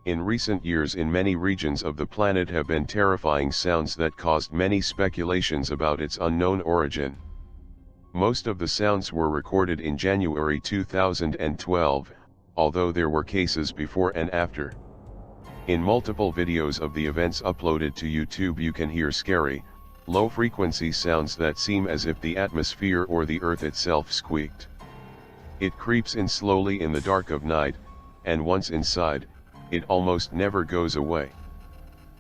In recent years in many regions of the planet have been terrifying sounds that caused many speculations about its unknown origin. Most of the sounds were recorded in January 2012, although there were cases before and after. In multiple videos of the events uploaded to YouTube you can hear scary, low-frequency sounds that seem as if the atmosphere or the earth itself squeaked. It creeps in slowly in the dark of night, and once inside, it almost never goes away.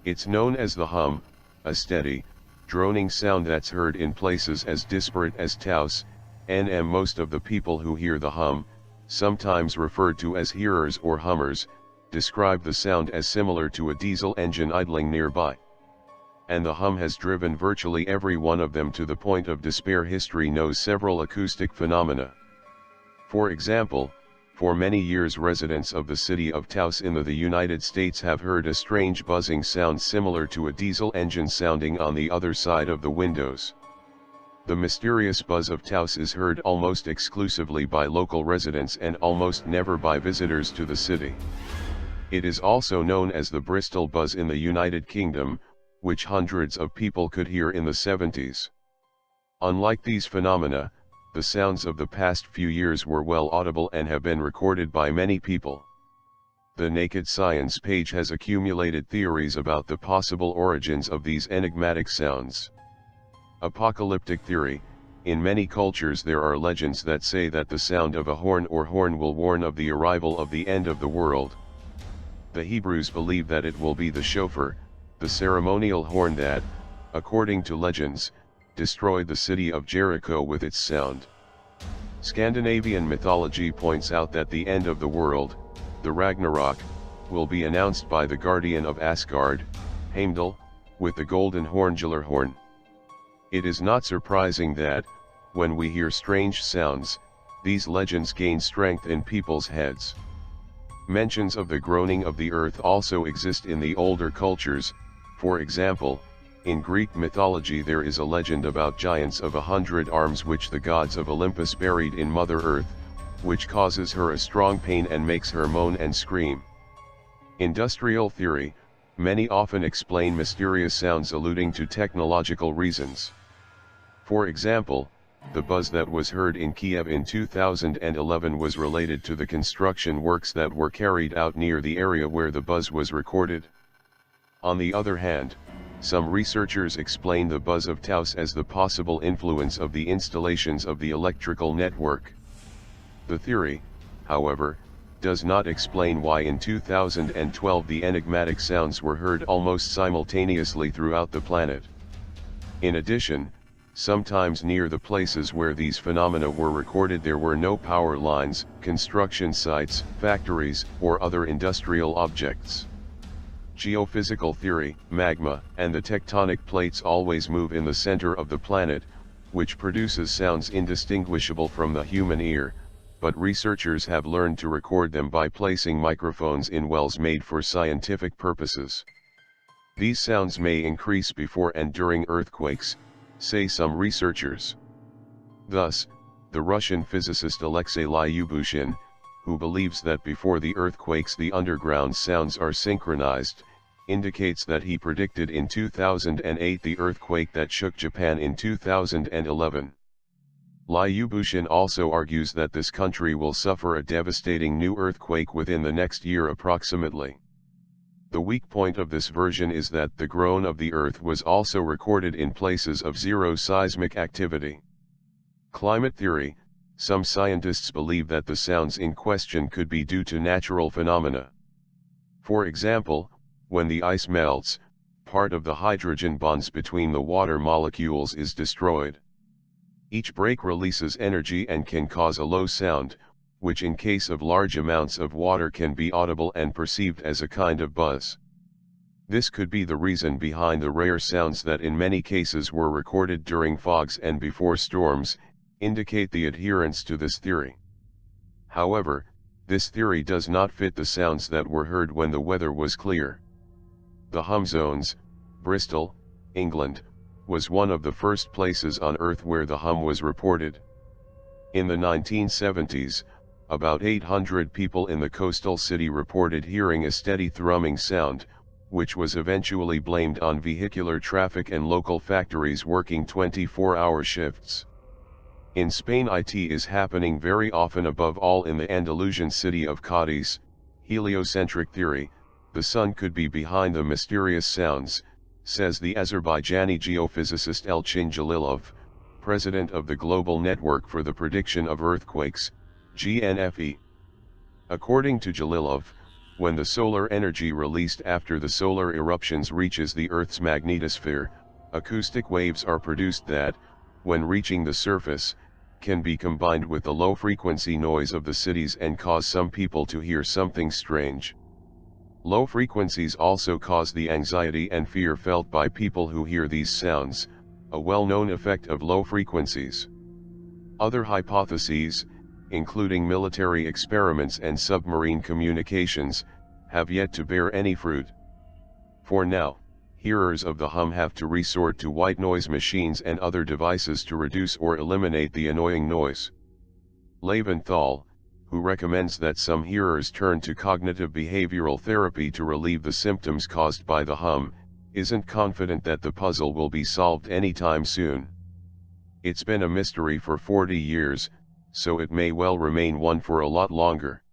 It's known as the hum, a steady, droning sound that's heard in places as disparate as Taos, and most of the people who hear the hum, sometimes referred to as hearers or hummers, describe the sound as similar to a diesel engine idling nearby. And the hum has driven virtually every one of them to the point of despair. History knows several acoustic phenomena. For example, for many years residents of the city of Taos in the United States have heard a strange buzzing sound similar to a diesel engine sounding on the other side of the windows. The mysterious buzz of Taos is heard almost exclusively by local residents and almost never by visitors to the city. It is also known as the Bristol buzz in the United Kingdom, which hundreds of people could hear in the 70s. Unlike these phenomena, the sounds of the past few years were well audible and have been recorded by many people. The Naked Science page has accumulated theories about the possible origins of these enigmatic sounds. Apocalyptic theory: in many cultures there are legends that say that the sound of a horn or horn will warn of the arrival of the end of the world. The Hebrews believe that it will be the shofar, the ceremonial horn that, according to legends, destroyed the city of Jericho with its sound. Scandinavian mythology points out that the end of the world, the Ragnarok, will be announced by the guardian of Asgard, Heimdall, with the golden horn Gjallarhorn. It is not surprising that, when we hear strange sounds, these legends gain strength in people's heads. Mentions of the groaning of the earth also exist in the older cultures. For example, in Greek mythology there is a legend about giants of 100 arms which the gods of Olympus buried in Mother Earth, which causes her a strong pain and makes her moan and scream. Industrial theory: many often explain mysterious sounds alluding to technological reasons. For example, the buzz that was heard in Kiev in 2011 was related to the construction works that were carried out near the area where the buzz was recorded. On the other hand, some researchers explain the buzz of Taos as the possible influence of the installations of the electrical network. The theory, however, does not explain why in 2012 the enigmatic sounds were heard almost simultaneously throughout the planet. In addition, sometimes near the places where these phenomena were recorded there were no power lines, construction sites, factories, or other industrial objects. Geophysical theory: magma and the tectonic plates always move in the center of the planet, which produces sounds indistinguishable from the human ear, but researchers have learned to record them by placing microphones in wells made for scientific purposes. These sounds may increase before and during earthquakes, say some researchers. Thus, the Russian physicist Alexei Lyubushin, who believes that before the earthquakes the underground sounds are synchronized, indicates that he predicted in 2008 the earthquake that shook Japan in 2011. Lyubushin also argues that this country will suffer a devastating new earthquake within the next year approximately. The weak point of this version is that the groan of the earth was also recorded in places of zero seismic activity. Climate theory: some scientists believe that the sounds in question could be due to natural phenomena. For example, when the ice melts, part of the hydrogen bonds between the water molecules is destroyed. Each break releases energy and can cause a low sound, which in case of large amounts of water can be audible and perceived as a kind of buzz. This could be the reason behind the rare sounds that in many cases were recorded during fogs and before storms, indicate the adherence to this theory. However, this theory does not fit the sounds that were heard when the weather was clear. The hum zones, Bristol, England, was one of the first places on Earth where the hum was reported. In the 1970s, about 800 people in the coastal city reported hearing a steady thrumming sound, which was eventually blamed on vehicular traffic and local factories working 24-hour shifts. In Spain, it is happening very often, above all in the Andalusian city of Cádiz. Heliocentric theory, the sun could be behind the mysterious sounds, says the Azerbaijani geophysicist Elchin Jalilov, president of the Global Network for the Prediction of Earthquakes, GNFE. According to Jalilov, when the solar energy released after the solar eruptions reaches the Earth's magnetosphere, acoustic waves are produced that, when reaching the surface, can be combined with the low-frequency noise of the cities and cause some people to hear something strange. Low frequencies also cause the anxiety and fear felt by people who hear these sounds, a well-known effect of low frequencies. Other hypotheses, including military experiments and submarine communications, have yet to bear any fruit. For now, hearers of the hum have to resort to white noise machines and other devices to reduce or eliminate the annoying noise. Leventhal, who recommends that some hearers turn to cognitive behavioral therapy to relieve the symptoms caused by the hum, isn't confident that the puzzle will be solved anytime soon. It's been a mystery for 40 years, so it may well remain one for a lot longer.